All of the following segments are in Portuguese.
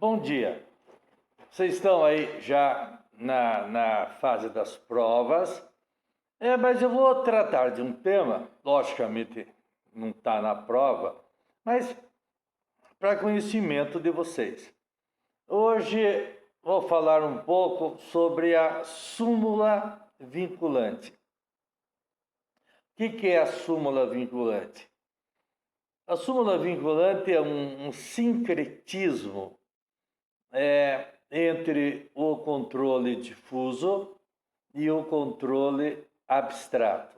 Bom dia. Vocês estão aí já na fase das provas, mas eu vou tratar de um tema, logicamente não está na prova, mas para conhecimento de vocês. Hoje vou falar um pouco sobre a súmula vinculante. O que é a súmula vinculante? A súmula vinculante é um sincretismo entre o controle difuso e o controle abstrato.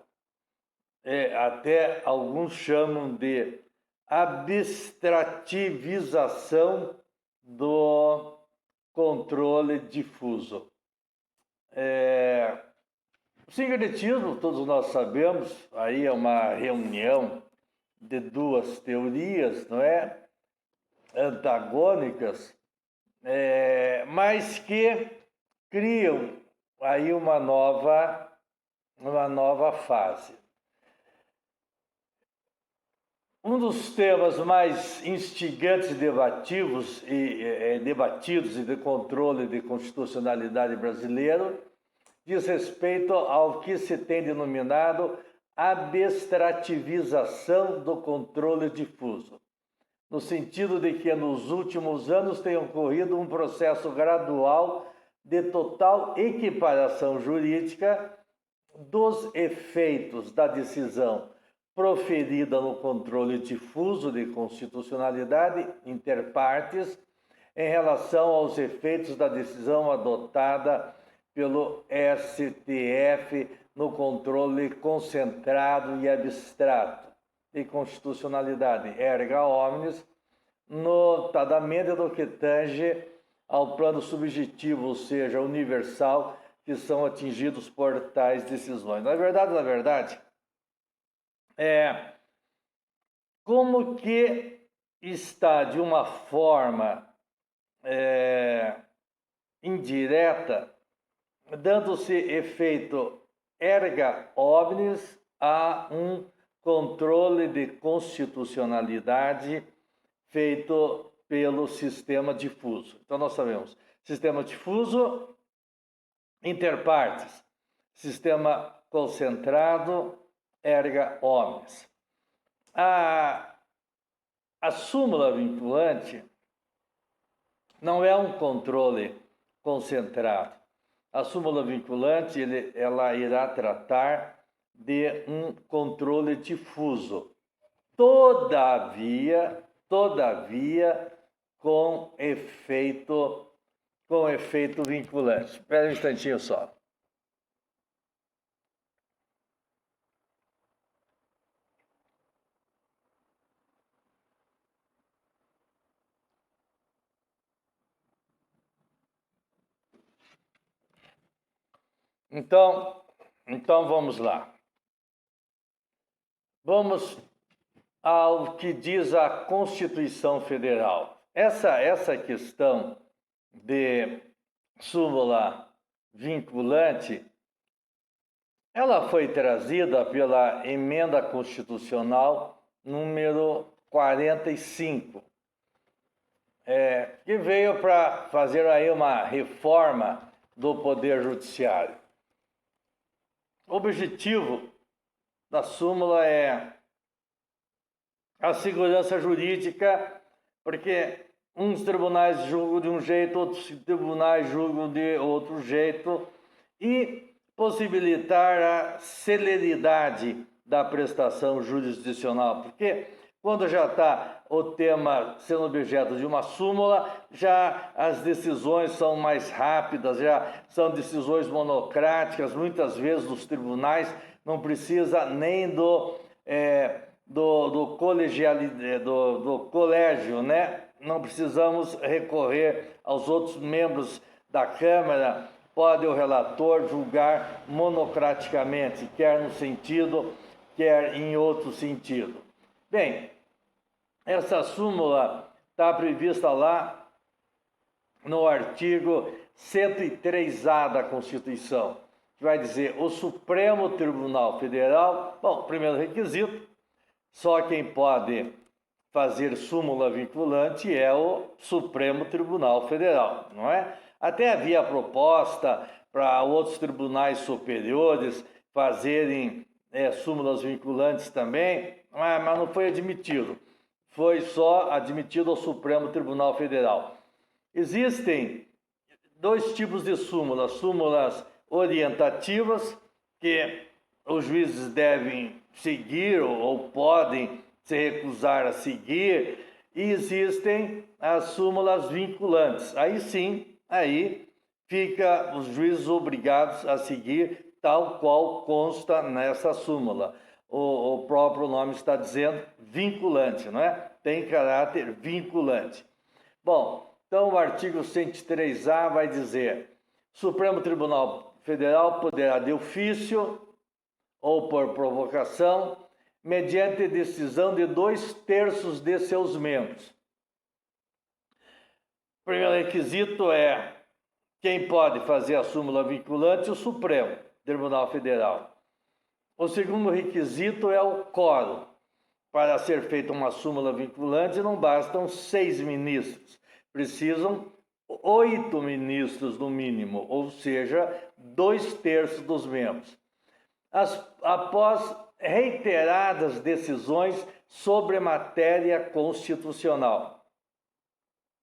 Até alguns chamam de abstrativização do controle difuso. O sincretismo, todos nós sabemos, aí é uma reunião de duas teorias, não é? Antagônicas, mas que criam aí uma nova fase. Um dos temas mais instigantes e debatidos e de controle de constitucionalidade brasileiro diz respeito ao que se tem denominado abstrativização do controle difuso, no sentido de que nos últimos anos tem ocorrido um processo gradual de total equiparação jurídica dos efeitos da decisão proferida no controle difuso de constitucionalidade inter partes em relação aos efeitos da decisão adotada pelo STF no controle concentrado e abstrato de constitucionalidade erga omnes, notadamente no que tange ao plano subjetivo, ou seja, universal, que são atingidos por tais decisões. Na verdade, como que está de uma forma indireta, dando-se efeito erga omnes a um controle de constitucionalidade feito pelo sistema difuso. Então, nós sabemos, sistema difuso, interpartes, sistema concentrado, erga omnes. A súmula vinculante não é um controle concentrado. A súmula vinculante, ela irá tratar de um controle difuso. Todavia, com efeito vinculante. Espera um instantinho só. Então vamos lá. Vamos ao que diz a Constituição Federal. Essa questão de súmula vinculante, ela foi trazida pela emenda constitucional número 45, que veio para fazer aí uma reforma do Poder Judiciário. O objetivo da súmula é a segurança jurídica, porque uns tribunais julgam de um jeito, outros tribunais julgam de outro jeito, e possibilitar a celeridade da prestação jurisdicional, porque quando já está o tema sendo objeto de uma súmula, já as decisões são mais rápidas, já são decisões monocráticas, muitas vezes dos tribunais não precisa nem do colégio, né? Não precisamos recorrer aos outros membros da Câmara, pode o relator julgar monocraticamente, quer num sentido, quer em outro sentido. Bem, essa súmula está prevista lá no artigo 103A da Constituição, que vai dizer: o Supremo Tribunal Federal, bom, primeiro requisito, só quem pode fazer súmula vinculante é o Supremo Tribunal Federal, não é? Até havia proposta para outros tribunais superiores fazerem súmulas vinculantes também, mas não foi admitido. Foi só admitido ao Supremo Tribunal Federal. Existem dois tipos de súmulas: súmulas orientativas, que os juízes devem seguir ou podem se recusar a seguir, e existem as súmulas vinculantes. Aí sim, aí fica os juízes obrigados a seguir tal qual consta nessa súmula. O próprio nome está dizendo vinculante, não é? Tem caráter vinculante. Bom, então o artigo 103A vai dizer: Supremo Tribunal Federal poderá de ofício ou por provocação, mediante decisão de 2/3 de seus membros. O primeiro requisito é quem pode fazer a súmula vinculante? O Supremo Tribunal Federal. O segundo requisito é o quórum. Para ser feita uma súmula vinculante, não bastam 6 ministros, precisam 8 ministros no mínimo, ou seja, 2/3 dos membros. Após reiteradas decisões sobre matéria constitucional.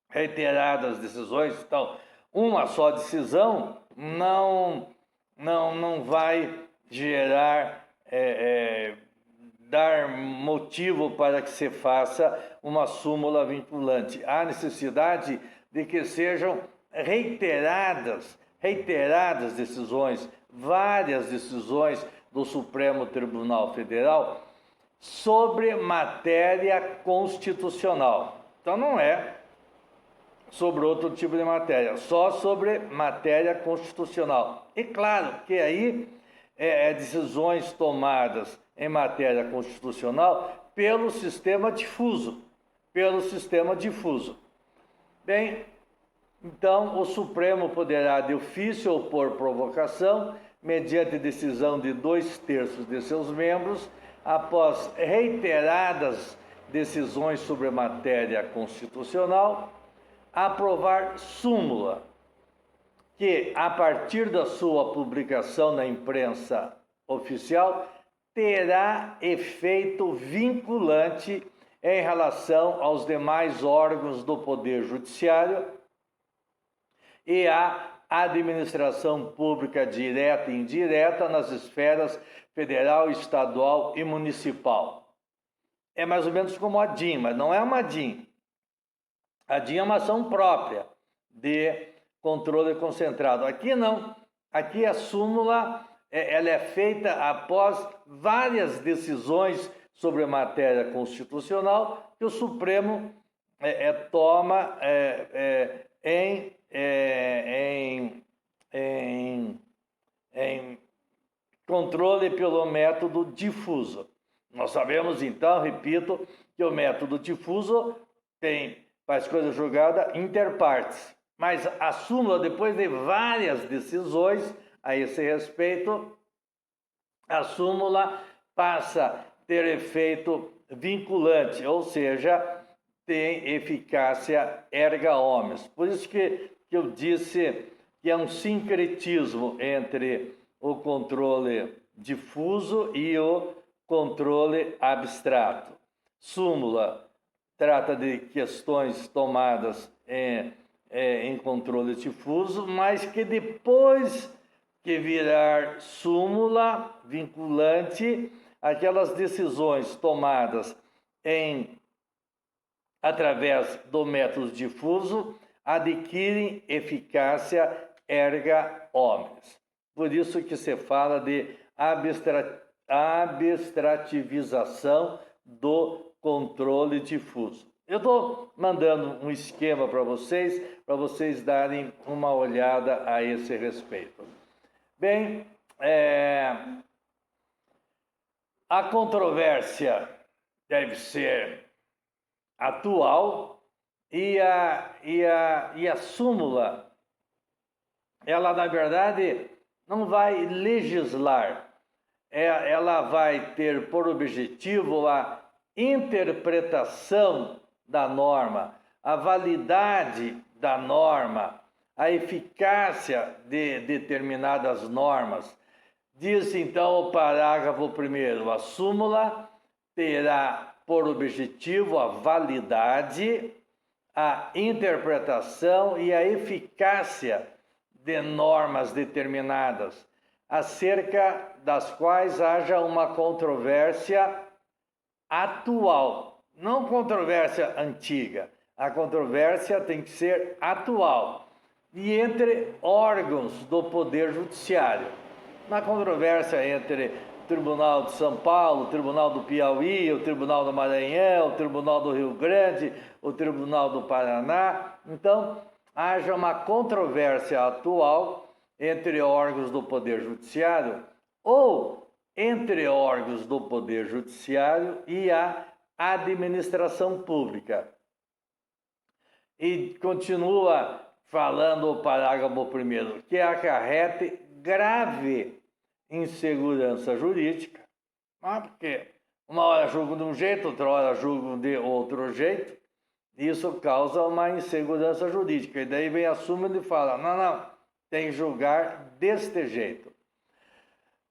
Reiteradas decisões, então, uma só decisão não vai gerar, dar motivo para que se faça uma súmula vinculante. Há necessidade de que sejam reiteradas decisões, várias decisões do Supremo Tribunal Federal sobre matéria constitucional. Então não é sobre outro tipo de matéria, só sobre matéria constitucional. E claro que aí decisões tomadas em matéria constitucional pelo sistema difuso. Bem, então o Supremo poderá de ofício ou por provocação, mediante decisão de 2/3 de seus membros, após reiteradas decisões sobre matéria constitucional, aprovar súmula que, a partir da sua publicação na imprensa oficial, terá efeito vinculante em relação aos demais órgãos do Poder Judiciário e à administração pública direta e indireta nas esferas federal, estadual e municipal. É mais ou menos como a DIN, mas não é uma DIN. A DIN é uma ação própria de controle concentrado. Aqui não. Aqui a súmula ela é feita após várias decisões sobre matéria constitucional que o Supremo toma em controle pelo método difuso. Nós sabemos, então, repito, que o método difuso faz coisa julgada inter partes. Mas a súmula, depois de várias decisões a esse respeito, a súmula passa a ter efeito vinculante, ou seja, tem eficácia erga omnes. Por isso que eu disse que é um sincretismo entre o controle difuso e o controle abstrato. Súmula trata de questões tomadas em controle difuso, mas que depois que virar súmula vinculante, aquelas decisões tomadas através do método difuso adquirem eficácia erga omnes. Por isso que se fala de abstrativização do controle difuso. Eu estou mandando um esquema para vocês darem uma olhada a esse respeito. Bem, a controvérsia deve ser atual e a súmula, ela na verdade não vai legislar, ela vai ter por objetivo a interpretação da norma, a validade da norma, a eficácia de determinadas normas. Diz então o parágrafo 1º, a súmula terá por objetivo a validade, a interpretação e a eficácia de normas determinadas, acerca das quais haja uma controvérsia atual, não controvérsia antiga. A controvérsia tem que ser atual e entre órgãos do Poder Judiciário. Na controvérsia entre o Tribunal de São Paulo, o Tribunal do Piauí, o Tribunal do Maranhão, o Tribunal do Rio Grande, o Tribunal do Paraná, então haja uma controvérsia atual entre órgãos do Poder Judiciário ou entre órgãos do Poder Judiciário e a administração pública. E continua falando o parágrafo 1º, que acarrete grave insegurança jurídica, porque uma hora julgam de um jeito, outra hora julgam de outro jeito, isso causa uma insegurança jurídica. E daí vem a súmula e fala, não, tem que julgar deste jeito.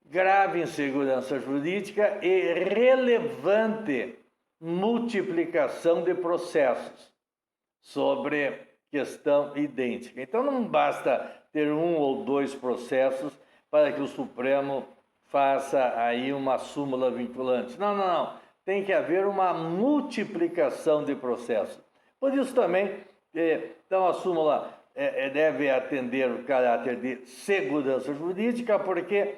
Grave insegurança jurídica e relevante multiplicação de processos sobre questão idêntica. Então não basta ter um ou dois processos para que o Supremo faça aí uma súmula vinculante. Não. Tem que haver uma multiplicação de processos. Por isso também, então a súmula deve atender o caráter de segurança jurídica, porque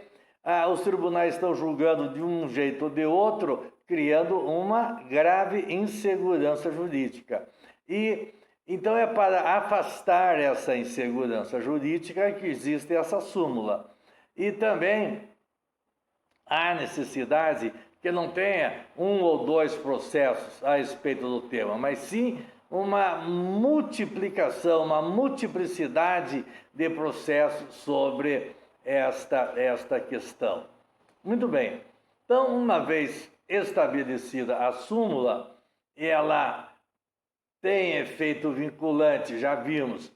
os tribunais estão julgando de um jeito ou de outro, criando uma grave insegurança jurídica. E então é para afastar essa insegurança jurídica que existe essa súmula. E também há necessidade que não tenha um ou dois processos a respeito do tema, mas sim uma multiplicação, uma multiplicidade de processos sobre esta questão. Muito bem. Então, uma vez estabelecida a súmula, ela tem efeito vinculante, já vimos,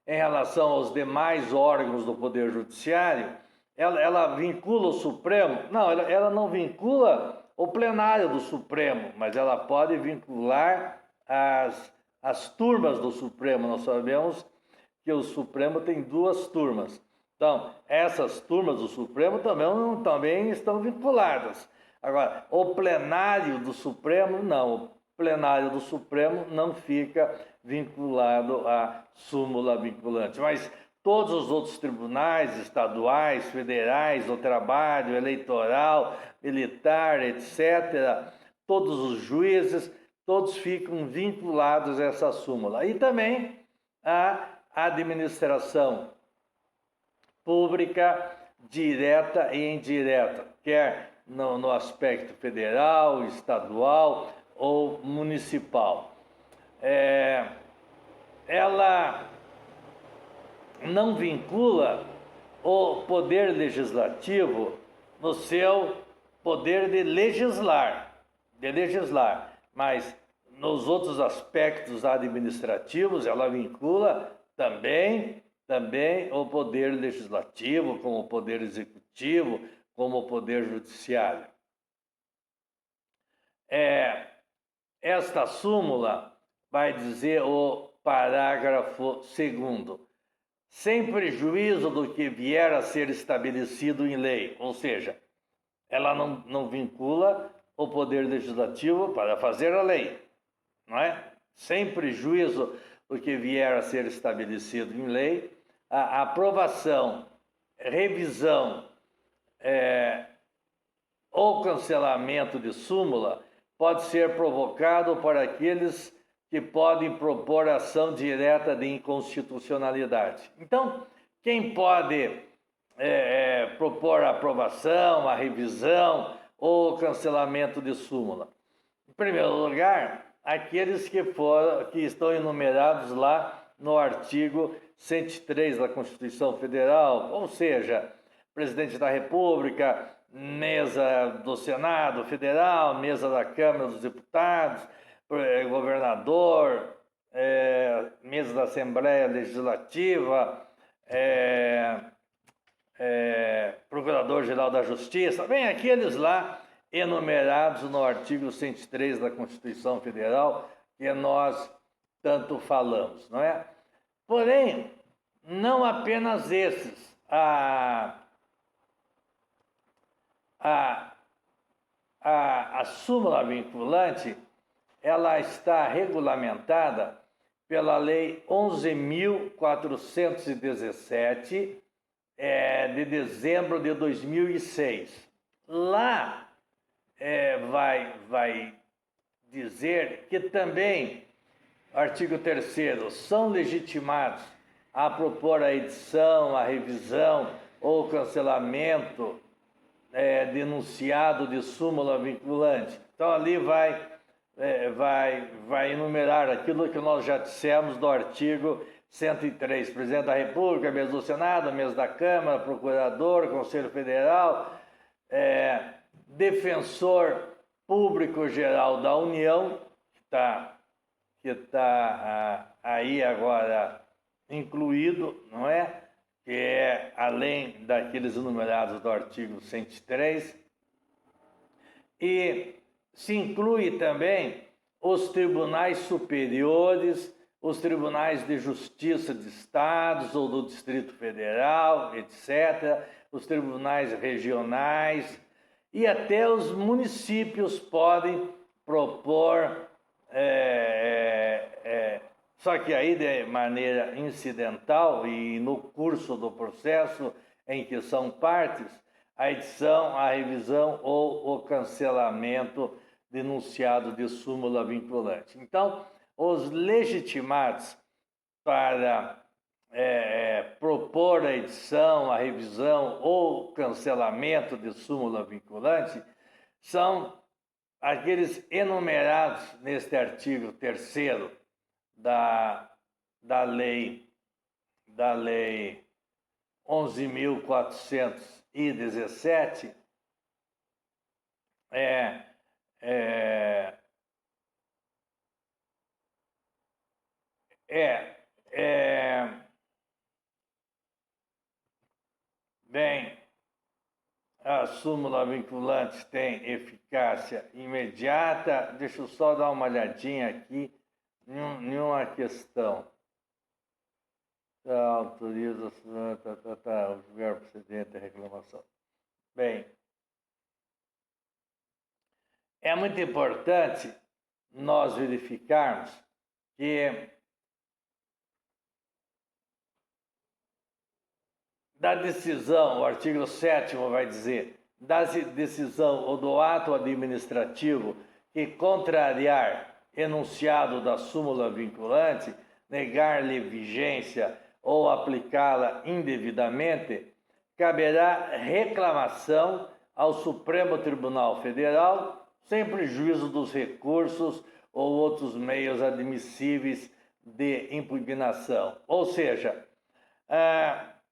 em relação aos demais órgãos do Poder Judiciário. Ela vincula o Supremo? Não, ela não vincula o plenário do Supremo, mas ela pode vincular as turmas do Supremo. Nós sabemos que o Supremo tem duas turmas. Então, essas turmas do Supremo também estão vinculadas. Agora, o plenário do Supremo, não. O plenário do Supremo não fica vinculado à súmula vinculante. Mas todos os outros tribunais estaduais, federais, do trabalho, eleitoral, militar, etc., todos os juízes, todos ficam vinculados a essa súmula. E também a administração pública direta e indireta, quer no aspecto federal, estadual ou municipal. Ela não vincula o poder legislativo no seu poder de legislar, mas nos outros aspectos administrativos ela vincula também o poder legislativo, como o poder executivo, como o poder judiciário. Esta súmula vai dizer o parágrafo 2º, sem prejuízo do que vier a ser estabelecido em lei, ou seja, ela não vincula o poder legislativo para fazer a lei, não é? Sem prejuízo do que vier a ser estabelecido em lei, a aprovação, revisão ou cancelamento de súmula pode ser provocado por aqueles que podem propor ação direta de inconstitucionalidade. Então, quem pode propor a aprovação, a revisão ou cancelamento de súmula? Em primeiro lugar, aqueles que estão enumerados lá no artigo 103 da Constituição Federal, ou seja, presidente da República, mesa do Senado Federal, mesa da Câmara dos Deputados, governador, mesa da Assembleia Legislativa, Procurador-Geral da Justiça, bem, aqueles lá enumerados no artigo 103 da Constituição Federal, que nós tanto falamos, não é? Porém, não apenas esses. A súmula vinculante, ela está regulamentada pela Lei 11.417, de dezembro de 2006. Lá vai dizer que também, artigo 3º, são legitimados a propor a edição, a revisão ou cancelamento denunciado de súmula vinculante. Então, ali vai enumerar aquilo que nós já dissemos do artigo 103. Presidente da República, mesa do Senado, mesa da Câmara, procurador, Conselho Federal, defensor público-geral da União, que está aí agora incluído, não é? Que é além daqueles enumerados do artigo 103, e se inclui também os tribunais superiores, os tribunais de justiça de estados ou do Distrito Federal, etc., os tribunais regionais, e até os municípios podem propor, só que aí de maneira incidental e no curso do processo em que são partes, a edição, a revisão ou o cancelamento denunciado de súmula vinculante. Então, os legitimados para propor a edição, a revisão ou cancelamento de súmula vinculante são aqueles enumerados neste artigo 3º da Lei 11.417, bem, a súmula vinculante tem eficácia imediata. Deixa eu só dar uma olhadinha aqui em uma questão. Autoriza o julgar procedente a reclamação. Bem, é muito importante nós verificarmos que da decisão, o artigo 7º vai dizer, da decisão ou do ato administrativo que contrariar enunciado da súmula vinculante, negar-lhe vigência ou aplicá-la indevidamente, caberá reclamação ao Supremo Tribunal Federal, sem prejuízo dos recursos ou outros meios admissíveis de impugnação. Ou seja,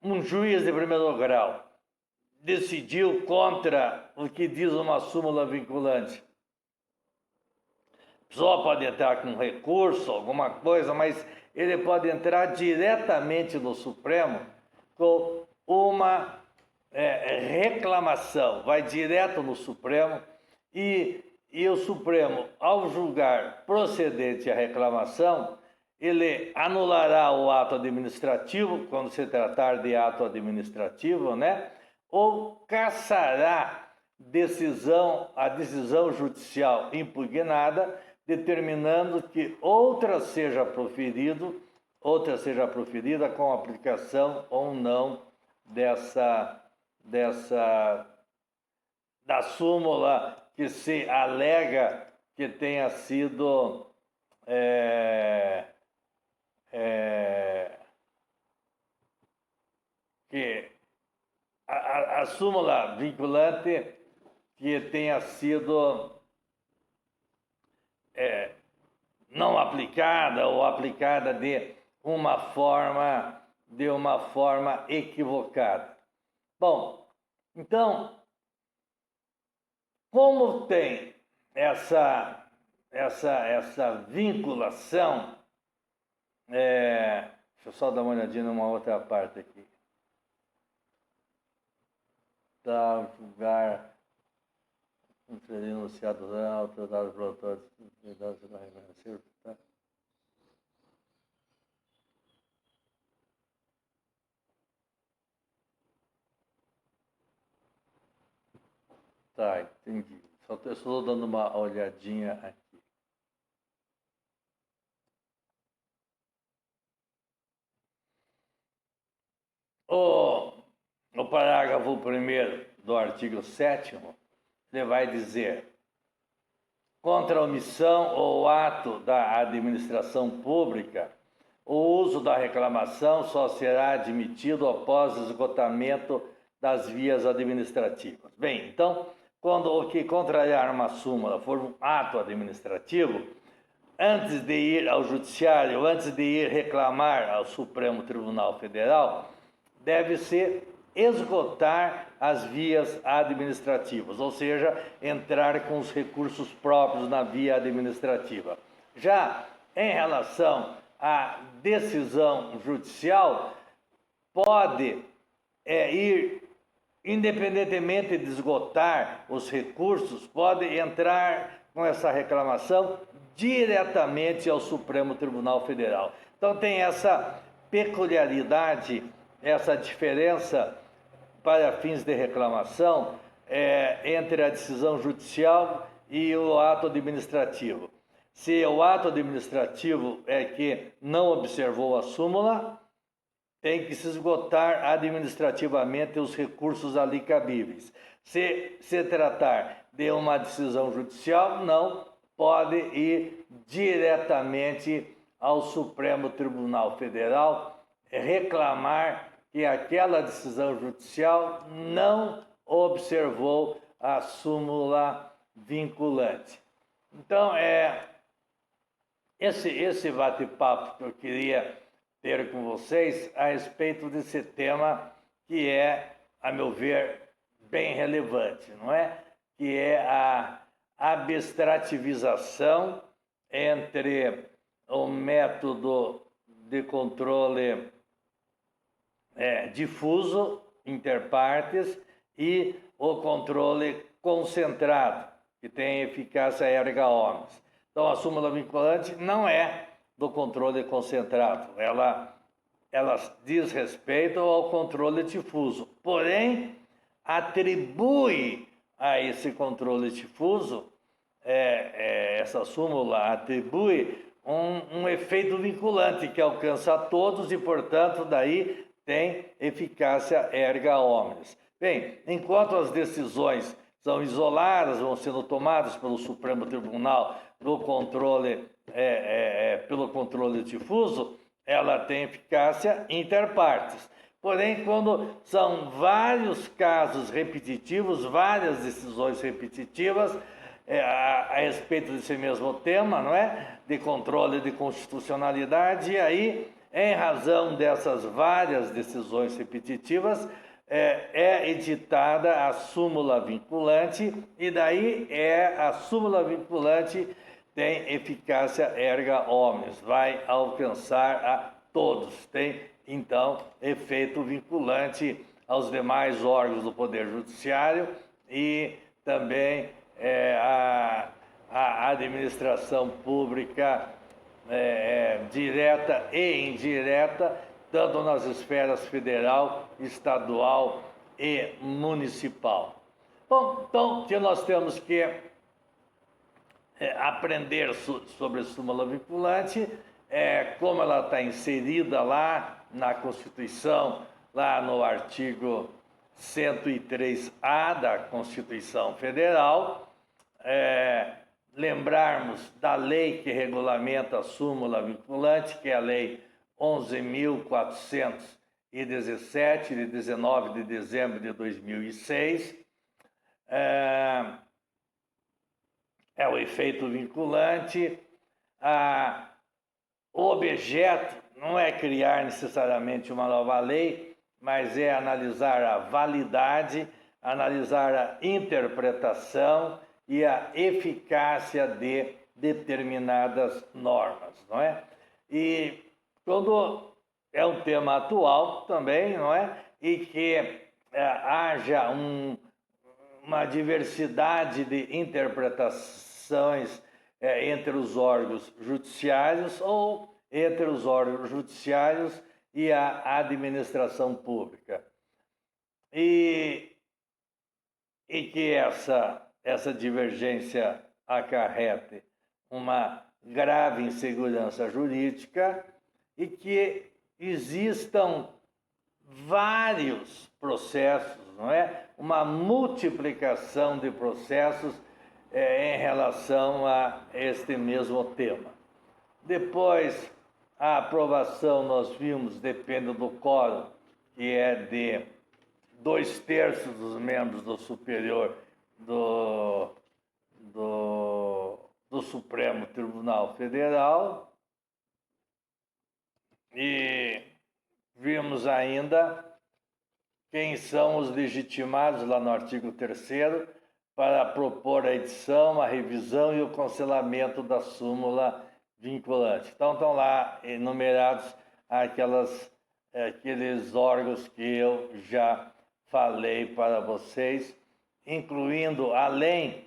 um juiz de primeiro grau decidiu contra o que diz uma súmula vinculante. A pessoa pode entrar com recurso, alguma coisa, mas ele pode entrar diretamente no Supremo com uma reclamação. Vai direto no Supremo e o Supremo, ao julgar procedente a reclamação, ele anulará o ato administrativo, quando se tratar de ato administrativo, né? Ou cassará a decisão judicial impugnada, determinando que outra seja proferida com aplicação ou não da súmula que se alega que tenha sido que a súmula vinculante que tenha sido não aplicada ou aplicada de uma forma equivocada. Bom, então, Como tem essa vinculação, deixa eu só dar uma olhadinha numa outra parte aqui. Tá, lugar, enunciado, autoridade produtora, tá? Tá, entendi. Só estou dando uma olhadinha aqui. O parágrafo 1º do artigo 7º, ele vai dizer: contra a omissão ou ato da administração pública, o uso da reclamação só será admitido após esgotamento das vias administrativas. Bem, então, quando o que contrariar uma súmula for um ato administrativo, antes de ir ao judiciário, antes de ir reclamar ao Supremo Tribunal Federal, deve-se esgotar as vias administrativas, ou seja, entrar com os recursos próprios na via administrativa. Já em relação à decisão judicial, pode ir, independentemente de esgotar os recursos, pode entrar com essa reclamação diretamente ao Supremo Tribunal Federal. Então tem essa peculiaridade, essa diferença para fins de reclamação entre a decisão judicial e o ato administrativo. Se o ato administrativo é que não observou a súmula, tem que se esgotar administrativamente os recursos ali cabíveis. Se tratar de uma decisão judicial, não pode ir diretamente ao Supremo Tribunal Federal reclamar que aquela decisão judicial não observou a súmula vinculante. Então, esse bate-papo que eu queria ter com vocês a respeito desse tema que é, a meu ver, bem relevante, não é? Que é a abstrativização entre o método de controle difuso, interpartes, e o controle concentrado, que tem eficácia erga omnes. Então, a súmula vinculante não é do controle concentrado, ela diz respeito ao controle difuso, porém, atribui a esse controle difuso, essa súmula atribui um efeito vinculante que alcança a todos e, portanto, daí tem eficácia erga omnes. Bem, enquanto as decisões são isoladas, vão sendo tomadas pelo Supremo Tribunal pelo controle difuso, ela tem eficácia interpartes. Porém, quando são vários casos repetitivos, várias decisões repetitivas a respeito desse mesmo tema, não é? De controle de constitucionalidade, e aí, em razão dessas várias decisões repetitivas, é editada a súmula vinculante, e daí a súmula vinculante tem eficácia erga omnes, vai alcançar a todos, tem então efeito vinculante aos demais órgãos do Poder Judiciário e também a administração pública direta e indireta, tanto nas esferas federal, estadual e municipal. Bom, então, que nós temos que aprender sobre a súmula vinculante, como ela está inserida lá na Constituição, lá no artigo 103A da Constituição Federal, lembrarmos da lei que regulamenta a súmula vinculante, que é a Lei 11.417, de 19 de dezembro de 2006, o efeito vinculante. O objeto não é criar necessariamente uma nova lei, mas é analisar a validade, analisar a interpretação e a eficácia de determinadas normas, não é? E quando é um tema atual também, não é? E que haja uma diversidade de interpretações entre os órgãos judiciários ou entre os órgãos judiciários e a administração pública. E que essa divergência acarrete uma grave insegurança jurídica e que existam vários processos, não é? Uma multiplicação de processos em relação a este mesmo tema. Depois, a aprovação, nós vimos, depende do quórum, que é de 2/3 dos membros do superior do Supremo Tribunal Federal. E vimos ainda quem são os legitimados, lá no artigo 3º, para propor a edição, a revisão e o cancelamento da súmula vinculante. Então, estão lá enumerados aqueles órgãos que eu já falei para vocês, incluindo, além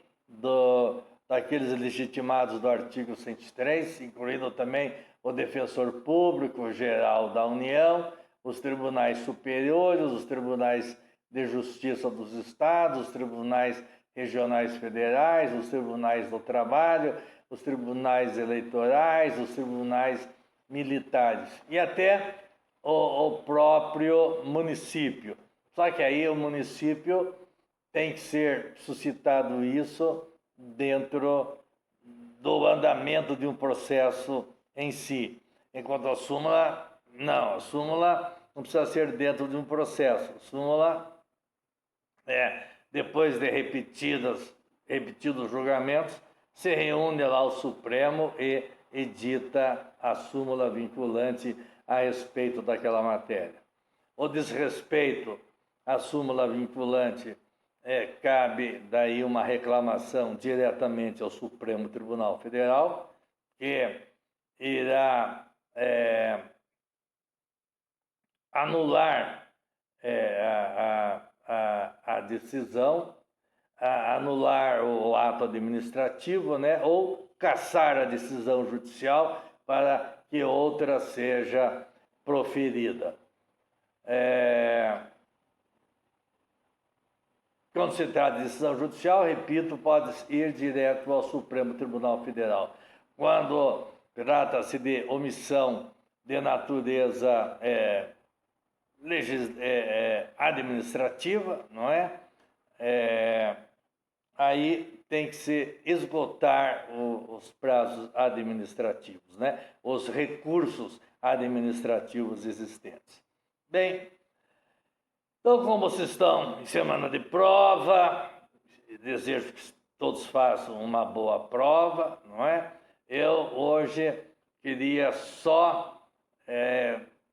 daqueles legitimados do artigo 103, incluindo também o Defensor Público Geral da União, os tribunais superiores, os tribunais de justiça dos estados, os tribunais regionais federais, os tribunais do trabalho, os tribunais eleitorais, os tribunais militares e até o próprio município. Só que aí o município tem que ser suscitado isso dentro do andamento de um processo em si. Enquanto a súmula não precisa ser dentro de um processo. A súmula depois de repetidos julgamentos, se reúne lá o Supremo e edita a súmula vinculante a respeito daquela matéria. O desrespeito à súmula vinculante cabe daí uma reclamação diretamente ao Supremo Tribunal Federal, que irá anular a decisão, anular o ato administrativo, né, ou cassar a decisão judicial para que outra seja proferida. Quando se trata de decisão judicial, repito, pode ir direto ao Supremo Tribunal Federal. Quando trata-se de omissão de natureza administrativa, não é? Aí tem que se esgotar os prazos administrativos, né? Os recursos administrativos existentes. Bem, então, como vocês estão em semana de prova, desejo que todos façam uma boa prova, não é? Eu hoje queria só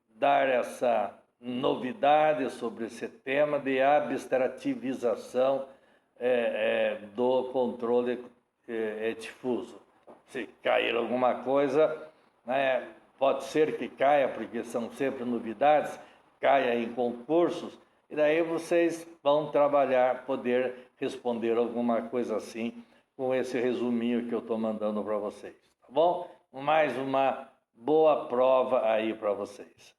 dar essa novidade sobre esse tema de abstrativização do controle difuso. Se cair alguma coisa, né, pode ser que caia, porque são sempre novidades, caia em concursos, e daí vocês vão trabalhar, poder responder alguma coisa assim, com esse resuminho que eu estou mandando para vocês, tá bom? Mais uma boa prova aí para vocês.